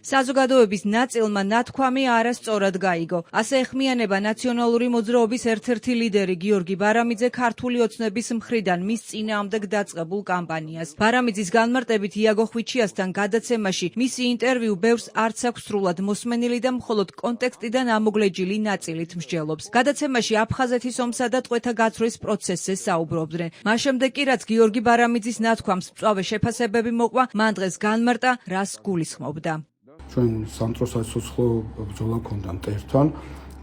საზოგადოების ნაწილმა ნათქვამი არასწორად გაიგო. ასე ეხმიანება ნაციონალური მოძრაობის ერთ-ერთი ლიდერი გიორგი ბარამიძე ქართული ოცნების მხრიდან მის წინააღმდეგ დაწყებულ კამპანიას. ბარამიძის განმარტებით იაგო ხვიჩიასთან გადაცემაში მისი ინტერვიუ ბევრს არც აქვს სრულად მოსმენილი და მხოლოდ კონტექსტიდან ამოგლეჯილი ნაწილით მსჯელობს. გადაცემაში აფხაზეთის ომსა და ტყვეთა გაცვლის პროცესზე საუბრობდნენ. მას შემდეგ კი რაც გიორგი ბარამიძის ნათქვამს მწვავე შეფასებები მოყვა, მან დღეს განმარტა, რას გულისხმობდა. ჩვენ სამწრო საცოცხლო ბრძოლა ჰქონდა მტერთან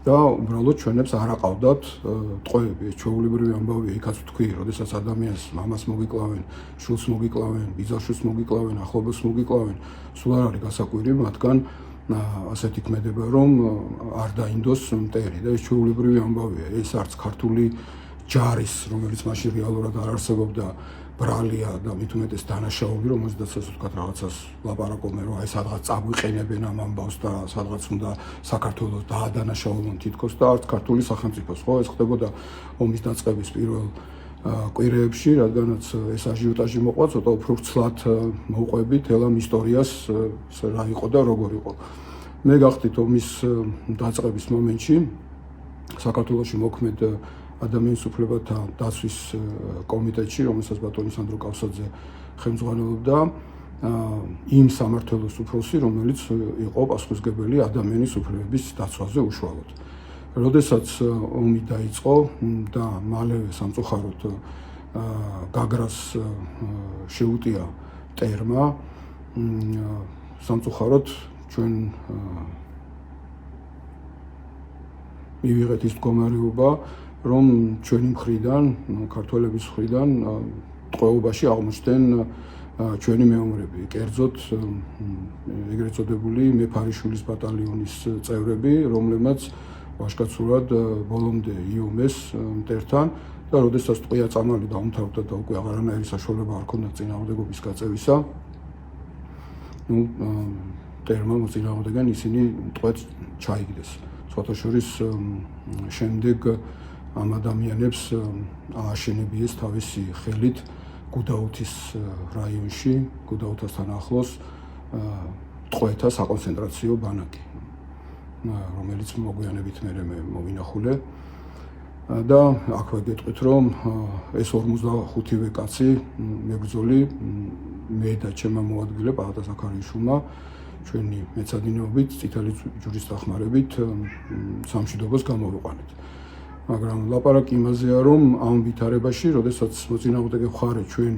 და უბრალოდ ჩვენებს არ აყავდათ ტყვეები, ჩვეულებრივი ამბავია, იქაც ვთქვი, როდესაც ადამიანს მამას მოგიკლავენ, შვილს მოგიკლავენ, ბიძაშვილს მოგიკლავენ, ახლობელს მოგიკლავენ, სულ არ არის გასაკვირი მათგან ასეთი ქმედება, რომ არ დაინდოს მტერი და ეს ჩვეულებრივი ამბავია. ეს არც ქართული ჯარის, რომელიც მაშინ რეალურად არ არსებობდა, ბრალია და მით უმეტეს დანაშაული, რომელზედაც ასე ვთქვათ რაღაცას ლაპარაკობენ, რომ აი სადღაც წაგვიყენებენ ამ ამბავს და სადღაც უნდა საქართველოს დაადანაშაულონ თითქოს და არც ქართული სახელმწიფოს, ხო, ეს ხდებოდა ომის დაწყების პირველ კვირეებში, რადგანაც ეს აჟიოტაჟი მოყვა, ცოტა უფრო ვრცლად მოვყვებით ელ ამ ისტორიას, რა იყო და როგორ იყო. მე გახდით ომის დაწყების მომენტში საქართველოში მოქმედ ადამიანის უფლებათა დაცვის კომიტეტში, რომელსაც ბატონი სანდრო კავსაძე ხელმძღვანელობდა, იმ სამმართველოს უფროსი, რომელიც იყო პასუხისმგებელი ადამიანის უფლებების დაცვაზე უშუალოდ. როდესაც ომი დაიწყო და მალევე სამწუხაროდ გაგრას შეუტია მტერმა, სამწუხაროდ ჩვენ მივიღეთ ის მდგომარეობა, რომ ჩვენი მხრიდან, ქართველების მხრიდან ტყვეობაში აღმოჩნდნენ ჩვენი მეომრები, კერძოდ ეგრეთ წოდებული მეფარიშვილის ბატალიონის წევრები, რომლებმაც ვაჟკაცურად ბოლომდე იომეს მტერთან და როდესაც ტყვია წამალი დაუმთავრდა და უკვე აღარანაირი საშუალება არ ჰქონდა წინააღმდეგობის გაწევისა, მტერმა მოწინააღმდეგენ ისინი ტყვეც ჩაიგდეს. სხვათა შორის შემდეგ ამ ადამიანებს ააშენებიეს თავისი ხელით გუდაუთის რაიონში, გუდაუთასთან ახლოს ტყვეთა საკონცენტრაციო ბანაკი, რომელიც მოგვიანებით მერე მოვინახულე და აქვე გეტყვით, რომ ეს 45-ვე კაცი მებრძოლი მე და ჩემმა მოადგილე პალატა ზაქარიშვილმა ჩვენი მეცადინეობით, წითელი ჯვრის დახმარებით სამშვიდობოს გამოვიყვანეთ. მაგრამ ლაპარაკი იმაზეა, რომ ამ ვითარებაში, როდესაც მოწინააღმდეგე მხარე ჩვენ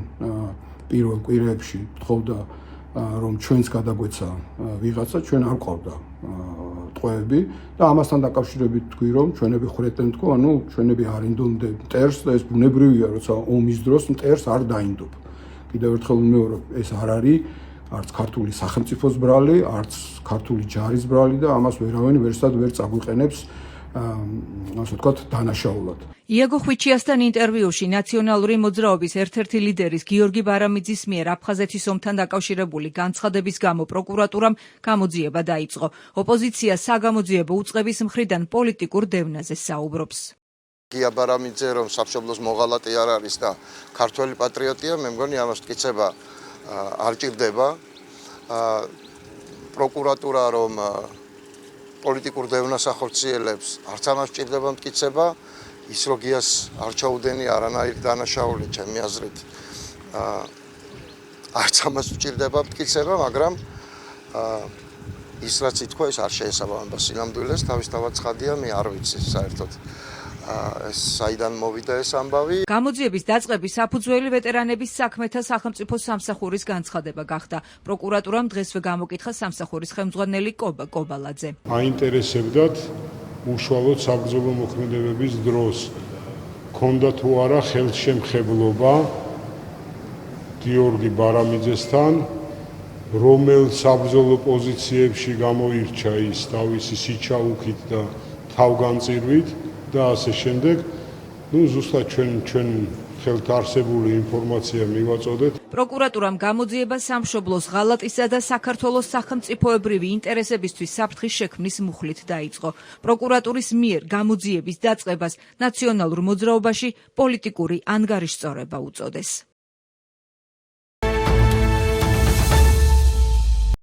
პირველ კვირეებში თხოვდა, რომ ჩვენს გადაგვეცა ვიღაცა, ჩვენ არ ყავდა ტყვეები და ამასთან დაკავშირებით თქვი, რომ ჩვენები ხრეტენ თქო, ანუ ჩვენები არ ინდომდნენ მტერს და ეს ბუნებრივია, როცა ომის დროს მტერს არ დაინდობ. კიდევ ერთხელ ვიმეორებ, ეს არ არის არც ქართული სახელმწიფოს ბრალი, არც ქართული ჯარის ბრალი და ამას ვერავინ ვერსად ვერ წაგვიყენებს ასე ვთქვათ, დანაშაულად. იაგო ხვიჩიასთან ინტერვიუში ნაციონალური მოძრაობის ერთ-ერთი ლიდერის გიორგი ბარამიძის მიერ აფხაზეთის ომთან დაკავშირებული განცხადების გამო პროკურატურამ გამოძიება დაიწყო. ოპოზიცია საგამოძიებო უწყების მხრიდან პოლიტიკურ დევნაზე საუბრობს. გია ბარამიძე რომ სამშობლოს მოღალატე არ არის და ქართველი პატრიოტია, მე მგონი ამას მტკიცება არ ჭირდება. პროკურატურა რომ პოლიტიკურ დევნას ახორციელებს, არც ამას ჭირდება მტკიცება, ის რომ გიას არ ჩაუდენი არანაირი დანაშაული, ჩემი აზრით, არც ამას ჭირდება მტკიცება, მაგრამ ის რაც ითქვა, ეს არ შეესაბამება სინამდვილეს, თავისთავად ცხადია, მე არ ვიცი საერთოდ. ეს საიდან მოვიდა ეს ამბავი. გამოძიების დაწყების საფუძველი ვეტერანების საქმეთა სახელმწიფო სამსახურის განცხადება გახდა. პროკურატურამ დღესვე გამოკითხა სამსახურის ხელმძღვანელი კობა კობალაძე. აინტერესებდათ უშუალოდ საბრძოლო მოქმედებების დროს ქონდა თუ არა ხელშემხებლობა გიორგი ბარამიძესთან, რომელ საბრძოლო პოზიციებში გამოირჩა ის თავისი სიჩაუქით და თავგანწირვით და ასე შემდეგ, ზუსტად ჩვენ ხელთ არსებული ინფორმაცია მივაწოდეთ. პროკურატურამ გამოძიება სამშობლოს ღალატისა და საქართველოს სახელმწიფოებრივი ინტერესებისთვის საფრთხის შექმნის მუხლით დაიწყო. პროკურატურის მიერ გამოძიების დაწყებას ნაციონალურ მოძრაობაში პოლიტიკური ანგარიშწორება უწოდეს.